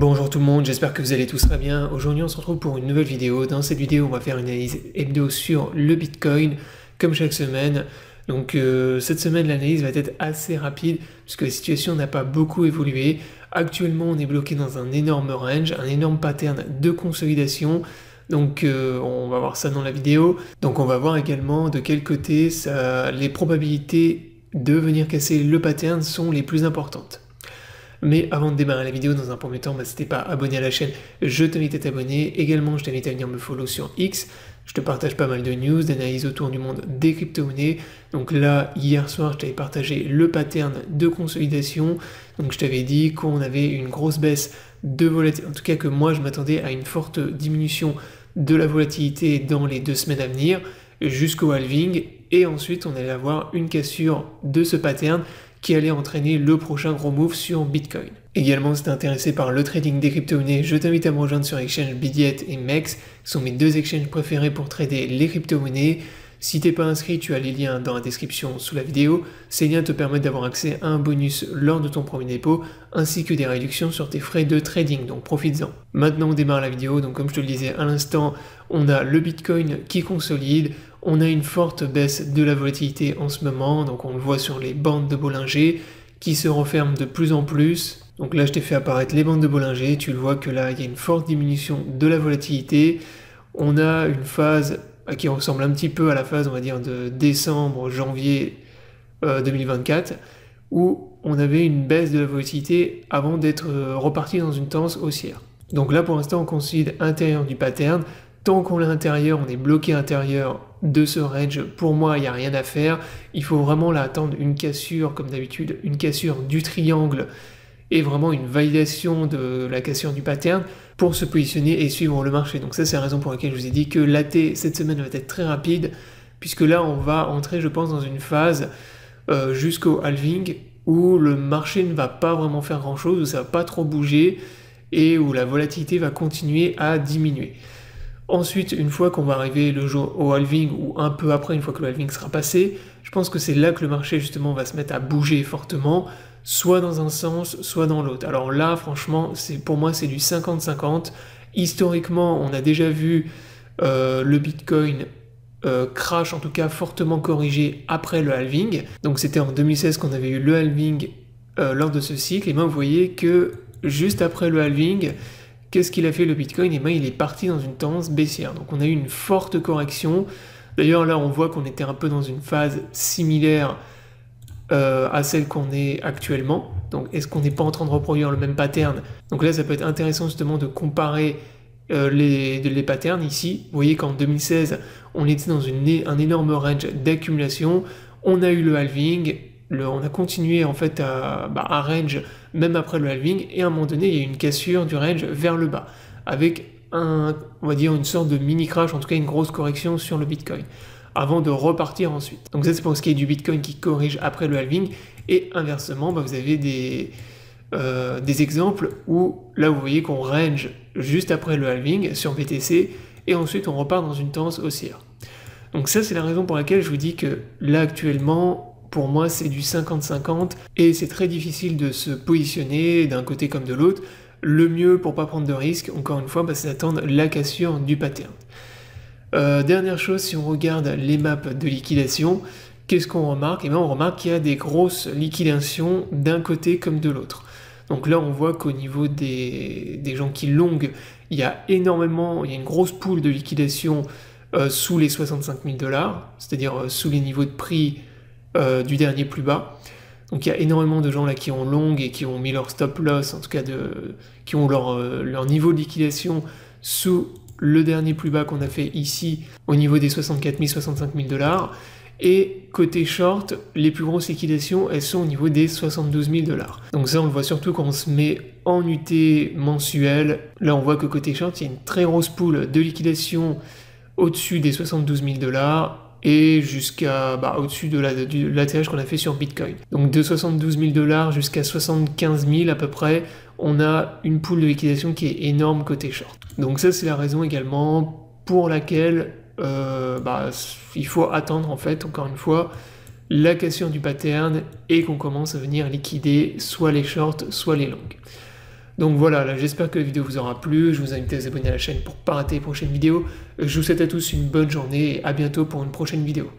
Bonjour tout le monde, j'espère que vous allez tous très bien. Aujourd'hui on se retrouve pour une nouvelle vidéo. Dans cette vidéo on va faire une analyse hebdo sur le Bitcoin comme chaque semaine. Donc cette semaine l'analyse va être assez rapide puisque la situation n'a pas beaucoup évolué. Actuellement on est bloqué dans un énorme range, un énorme pattern de consolidation. Donc on va voir ça dans la vidéo. Donc on va voir également de quel côté les probabilités de venir casser le pattern sont les plus importantes. Mais avant de démarrer la vidéo, dans un premier temps, si t'es pas abonné à la chaîne, je t'invite à t'abonner. Également, je t'invite à venir me follow sur X. Je te partage pas mal de news, d'analyses autour du monde des crypto-monnaies. Donc là, hier soir, je t'avais partagé le pattern de consolidation. Donc je t'avais dit qu'on avait une grosse baisse de volatilité. En tout cas, que moi, je m'attendais à une forte diminution de la volatilité dans les 2 semaines à venir, jusqu'au halving. Et ensuite, on allait avoir une cassure de ce pattern qui allait entraîner le prochain gros move sur Bitcoin. Également, si t'es intéressé par le trading des crypto-monnaies, je t'invite à me rejoindre sur Exchange Bidiet et MEX, qui sont mes 2 exchanges préférés pour trader les crypto-monnaies. Si t'es pas inscrit, tu as les liens dans la description sous la vidéo. Ces liens te permettent d'avoir accès à un bonus lors de ton premier dépôt, ainsi que des réductions sur tes frais de trading, donc profites-en. Maintenant, on démarre la vidéo, donc comme je te le disais à l'instant, on a le Bitcoin qui consolide. On a une forte baisse de la volatilité en ce moment, donc on le voit sur les bandes de Bollinger qui se referment de plus en plus. Donc là je t'ai fait apparaître les bandes de Bollinger, tu le vois que là il y a une forte diminution de la volatilité. On a une phase qui ressemble un petit peu à la phase on va dire de décembre, janvier 2024, où on avait une baisse de la volatilité avant d'être reparti dans une tendance haussière. Donc là pour l'instant on consolide intérieur du pattern. Tant qu'on est à l'intérieur, on est bloqué à l'intérieur de ce range, pour moi il n'y a rien à faire, il faut vraiment là attendre une cassure comme d'habitude, une cassure du triangle et vraiment une validation de la cassure du pattern pour se positionner et suivre le marché. Donc ça c'est la raison pour laquelle je vous ai dit que l'AT cette semaine va être très rapide, puisque là on va entrer je pense dans une phase jusqu'au halving où le marché ne va pas vraiment faire grand chose, où ça va pas trop bouger et où la volatilité va continuer à diminuer. Ensuite, une fois qu'on va arriver le jour au halving, ou un peu après, une fois que le halving sera passé, je pense que c'est là que le marché justement va se mettre à bouger fortement, soit dans un sens, soit dans l'autre. Alors là, franchement, pour moi, c'est du 50-50. Historiquement, on a déjà vu le Bitcoin crash, en tout cas fortement corrigé après le halving. Donc c'était en 2016 qu'on avait eu le halving lors de ce cycle. Et bien vous voyez que juste après le halving, qu'est-ce qu'il a fait le Bitcoin? Et bien il est parti dans une tendance baissière. Donc on a eu une forte correction. D'ailleurs là on voit qu'on était un peu dans une phase similaire à celle qu'on est actuellement. Donc est-ce qu'on n'est pas en train de reproduire le même pattern? Donc là ça peut être intéressant justement de comparer les patterns ici. Vous voyez qu'en 2016 on était dans un énorme range d'accumulation. On a eu le halving. On a continué en fait à range même après le halving, et à un moment donné il y a eu une cassure du range vers le bas avec on va dire une sorte de mini crash, en tout cas une grosse correction sur le Bitcoin avant de repartir ensuite. Donc ça c'est pour ce qui est du Bitcoin qui corrige après le halving, et inversement vous avez des exemples où là vous voyez qu'on range juste après le halving sur BTC et ensuite on repart dans une tendance haussière. Donc ça c'est la raison pour laquelle je vous dis que là actuellement pour moi, c'est du 50-50 et c'est très difficile de se positionner d'un côté comme de l'autre. Le mieux pour pas prendre de risques, encore une fois, c'est d'attendre la cassure du pattern. Dernière chose, si on regarde les maps de liquidation, qu'est-ce qu'on remarque? Eh bien, on remarque qu'il y a des grosses liquidations d'un côté comme de l'autre. Donc là, on voit qu'au niveau des gens qui longuent, il y a une grosse pool de liquidation sous les 65 000 $, c'est-à-dire sous les niveaux de prix du dernier plus bas. Donc il y a énormément de gens là qui ont long et qui ont mis leur stop loss, en tout cas qui ont leur niveau de liquidation sous le dernier plus bas qu'on a fait ici au niveau des 64 000, 65 000 $. Et côté short, les plus grosses liquidations, elles sont au niveau des 72 000 $. Donc ça on le voit surtout quand on se met en UT mensuel. Là on voit que côté short, il y a une très grosse pool de liquidation au-dessus des 72 000 $, et jusqu'à au-dessus de l'atterrage qu'on a fait sur Bitcoin. Donc de 72 000 $ jusqu'à 75 000 à peu près, on a une pool de liquidation qui est énorme côté short. Donc ça c'est la raison également pour laquelle il faut attendre en fait, encore une fois, la cassure du pattern et qu'on commence à venir liquider soit les shorts, soit les longs. Donc voilà, là j'espère que la vidéo vous aura plu, je vous invite à vous abonner à la chaîne pour ne pas rater les prochaines vidéos. Je vous souhaite à tous une bonne journée et à bientôt pour une prochaine vidéo.